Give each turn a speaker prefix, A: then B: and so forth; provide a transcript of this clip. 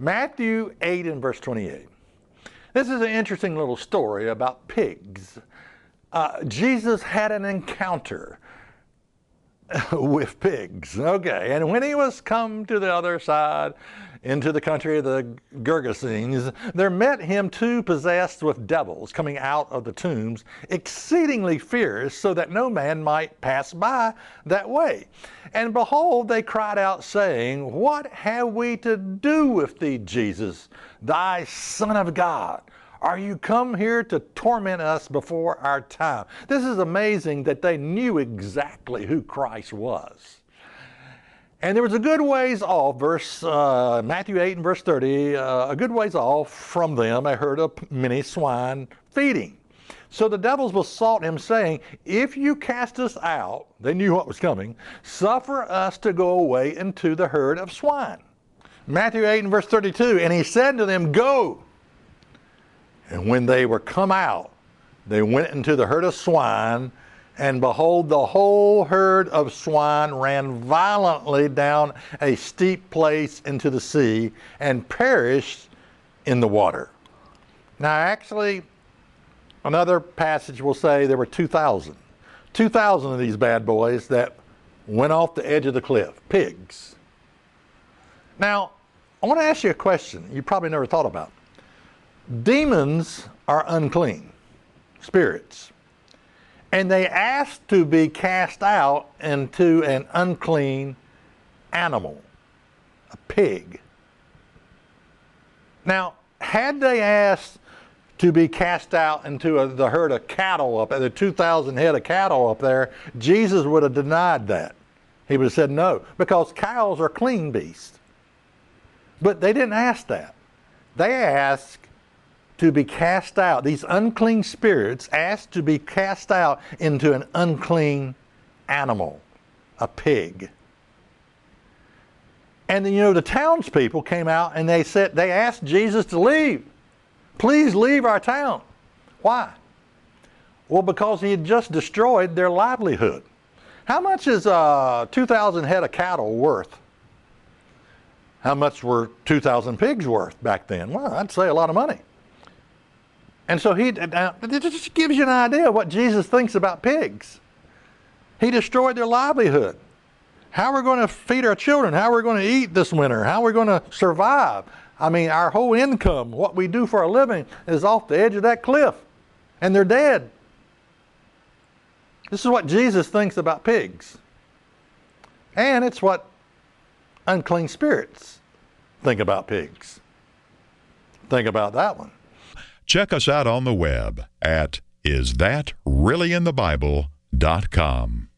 A: Matthew 8 and verse 28. This is an interesting little story about pigs. Jesus had an encounter with pigs. Okay, and when he was come to the other side, into the country of the Gergesenes, there met him two possessed with devils coming out of the tombs, exceedingly fierce, so that no man might pass by that way. And behold, they cried out, saying, What have we to do with thee, Jesus, thy Son of God? Are you come here to torment us before our time? This is amazing that they knew exactly who Christ was. And there was a good ways off, Matthew 8 and verse 30, a good ways off from them, a herd of many swine feeding. So the devils besought him, saying, If you cast us out, they knew what was coming, suffer us to go away into the herd of swine. Matthew 8 and verse 32, and he said to them, Go. And when they were come out, they went into the herd of swine, and behold, the whole herd of swine ran violently down a steep place into the sea and perished in the water. Now, actually, another passage will say there were 2,000. 2,000 of these bad boys that went off the edge of the cliff, pigs. Now, I want to ask you a question you probably never thought about. Demons are unclean spirits, and they ask to be cast out into an unclean animal, a pig. Now, had they asked to be cast out into the herd of cattle up there, the 2,000 head of cattle up there, Jesus would have denied that. He would have said no, because cows are clean beasts. But they didn't ask that. They asked to be cast out. These unclean spirits asked to be cast out into an unclean animal, a pig. And then, the townspeople came out and they asked Jesus to leave. Please leave our town. Why? Well, because he had just destroyed their livelihood. How much is 2,000 head of cattle worth? How much were 2,000 pigs worth back then? Well, I'd say a lot of money. And so it just gives you an idea of what Jesus thinks about pigs. He destroyed their livelihood. How are we going to feed our children? How are we going to eat this winter? How are we going to survive? I mean, our whole income, what we do for a living, is off the edge of that cliff. And they're dead. This is what Jesus thinks about pigs. And it's what unclean spirits think about pigs. Think about that one.
B: Check us out on the web at isthatreallyinthebible.com.